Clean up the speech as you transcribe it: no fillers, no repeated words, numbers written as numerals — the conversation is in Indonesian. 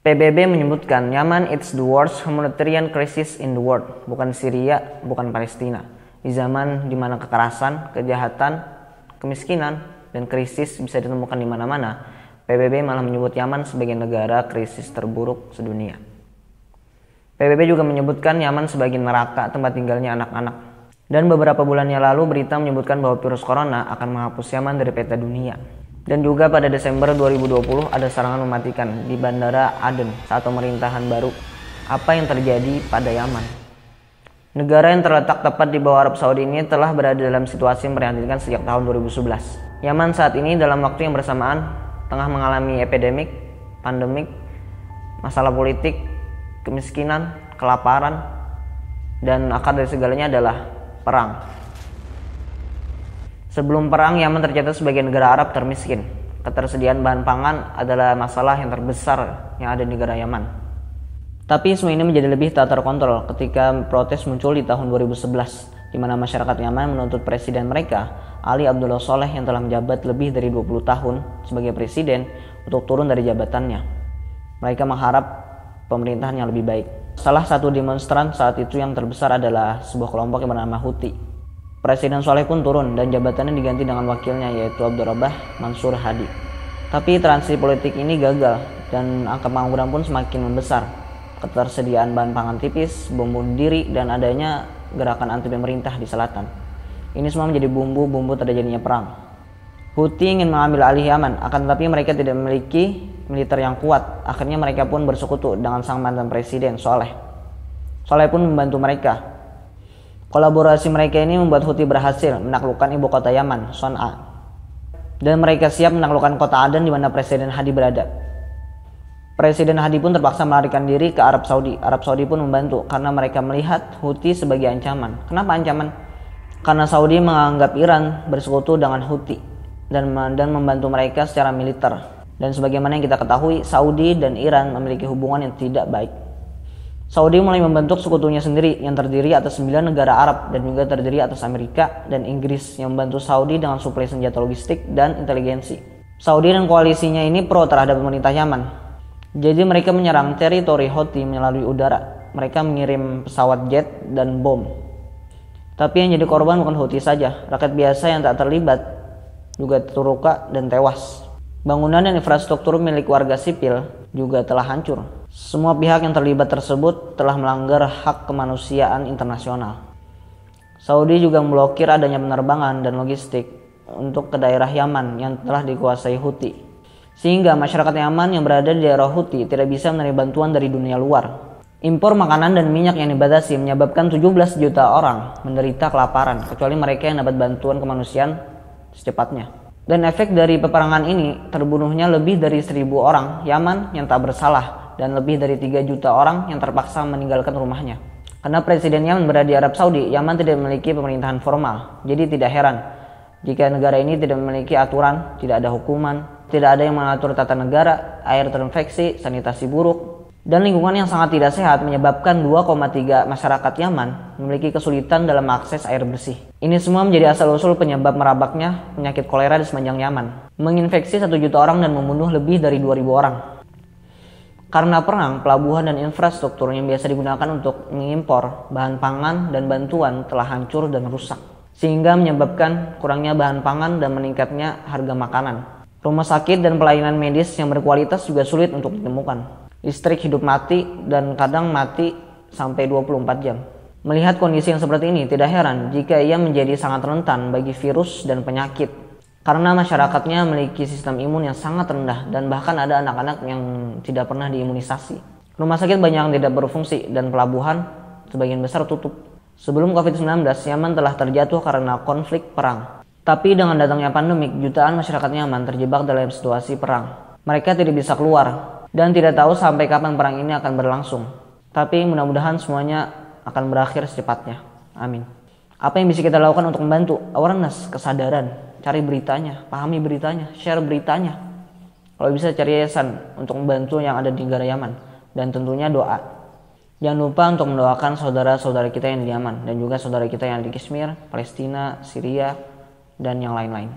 PBB menyebutkan Yaman it's the worst humanitarian crisis in the world, bukan Syria, bukan Palestina. Di zaman di mana kekerasan, kejahatan, kemiskinan, dan krisis bisa ditemukan di mana-mana, PBB malah menyebut Yaman sebagai negara krisis terburuk sedunia. PBB juga menyebutkan Yaman sebagai neraka tempat tinggalnya anak-anak. Dan beberapa bulan yang lalu berita menyebutkan bahwa virus corona akan menghapus Yaman dari peta dunia. Dan juga pada Desember 2020 ada serangan mematikan di Bandara Aden saat pemerintahan baru. Apa yang terjadi pada Yaman? Negara yang terletak tepat di bawah Arab Saudi ini telah berada dalam situasi memprihatinkan sejak tahun 2011. Yaman saat ini dalam waktu yang bersamaan tengah mengalami epidemik, pandemik, masalah politik, kemiskinan, kelaparan, dan akar dari segalanya adalah perang. Sebelum perang, Yaman tercatat sebagai negara Arab termiskin. Ketersediaan bahan pangan adalah masalah yang terbesar yang ada di negara Yaman. Tapi semua ini menjadi lebih tak terkontrol ketika protes muncul di tahun 2011, di mana masyarakat Yaman menuntut presiden mereka, Ali Abdullah Saleh yang telah menjabat lebih dari 20 tahun sebagai presiden, untuk turun dari jabatannya. Mereka mengharap pemerintahan yang lebih baik. Salah satu demonstran saat itu yang terbesar adalah sebuah kelompok yang bernama Houthi. Presiden Saleh pun turun dan jabatannya diganti dengan wakilnya yaitu Abdurrabbah Mansur Hadi. Tapi transisi politik ini gagal dan angka pengangguran pun semakin membesar. Ketersediaan bahan pangan tipis, bom bunuh diri, dan adanya gerakan anti pemerintah di selatan. Ini semua menjadi bumbu-bumbu terjadinya perang. Houthi ingin mengambil alih Yaman, akan tetapi mereka tidak memiliki militer yang kuat. Akhirnya mereka pun bersekutu dengan sang mantan presiden Saleh. Saleh pun membantu mereka. Kolaborasi mereka ini membuat Houthi berhasil menaklukkan ibu kota Yaman, Son'a. Dan mereka siap menaklukkan kota Aden di mana Presiden Hadi berada. Presiden Hadi pun terpaksa melarikan diri ke Arab Saudi. Arab Saudi pun membantu karena mereka melihat Houthi sebagai ancaman. Kenapa ancaman? Karena Saudi menganggap Iran bersekutu dengan Houthi dan membantu mereka secara militer. Dan sebagaimana yang kita ketahui, Saudi dan Iran memiliki hubungan yang tidak baik. Saudi mulai membentuk sekutunya sendiri yang terdiri atas 9 negara Arab dan juga terdiri atas Amerika dan Inggris yang membantu Saudi dengan suplai senjata logistik dan inteligensi. Saudi dan koalisinya ini pro terhadap pemerintah Yaman. Jadi mereka menyerang teritori Houthi melalui udara. Mereka mengirim pesawat jet dan bom. Tapi yang jadi korban bukan Houthi saja. Rakyat biasa yang tak terlibat juga terluka dan tewas. Bangunan dan infrastruktur milik warga sipil juga telah hancur. Semua pihak yang terlibat tersebut telah melanggar hak kemanusiaan internasional. Saudi juga memblokir adanya penerbangan dan logistik untuk ke daerah Yaman yang telah dikuasai Houthi. Sehingga masyarakat Yaman yang berada di daerah Houthi tidak bisa menerima bantuan dari dunia luar. Impor makanan dan minyak yang dibatasi menyebabkan 17 juta orang menderita kelaparan, kecuali mereka yang dapat bantuan kemanusiaan secepatnya. Dan efek dari peperangan ini, terbunuhnya lebih dari 1.000 orang Yaman yang tak bersalah dan lebih dari 3 juta orang yang terpaksa meninggalkan rumahnya. Karena Presiden Yaman berada di Arab Saudi, Yaman tidak memiliki pemerintahan formal. Jadi tidak heran jika negara ini tidak memiliki aturan, tidak ada hukuman, tidak ada yang mengatur tata negara, air terinfeksi, sanitasi buruk, dan lingkungan yang sangat tidak sehat menyebabkan 2,3 masyarakat Yaman memiliki kesulitan dalam akses air bersih. Ini semua menjadi asal-usul penyebab merabaknya penyakit kolera di sepanjang Yaman, menginfeksi 1 juta orang dan membunuh lebih dari 2.000 orang. Karena perang, pelabuhan dan infrastruktur yang biasa digunakan untuk mengimpor bahan pangan dan bantuan telah hancur dan rusak, sehingga menyebabkan kurangnya bahan pangan dan meningkatnya harga makanan. Rumah sakit dan pelayanan medis yang berkualitas juga sulit untuk ditemukan. Listrik hidup mati dan kadang mati sampai 24 jam. Melihat kondisi yang seperti ini, tidak heran jika ia menjadi sangat rentan bagi virus dan penyakit. Karena masyarakatnya memiliki sistem imun yang sangat rendah dan bahkan ada anak-anak yang tidak pernah diimunisasi. Rumah sakit banyak yang tidak berfungsi dan pelabuhan sebagian besar tutup. Sebelum COVID-19, Yaman telah terjatuh karena konflik perang. Tapi dengan datangnya pandemik, jutaan masyarakat Yaman terjebak dalam situasi perang. Mereka tidak bisa keluar dan tidak tahu sampai kapan perang ini akan berlangsung. Tapi mudah-mudahan semuanya akan berakhir secepatnya. Amin. Apa yang bisa kita lakukan untuk membantu? Awareness, kesadaran, cari beritanya, pahami beritanya, share beritanya. Kalau bisa cari yayasan untuk membantu yang ada di negara Yaman. Dan tentunya doa. Jangan lupa untuk mendoakan saudara-saudara kita yang di Yaman dan juga saudara kita yang di Kashmir, Palestina, Syria, dan yang lain-lain.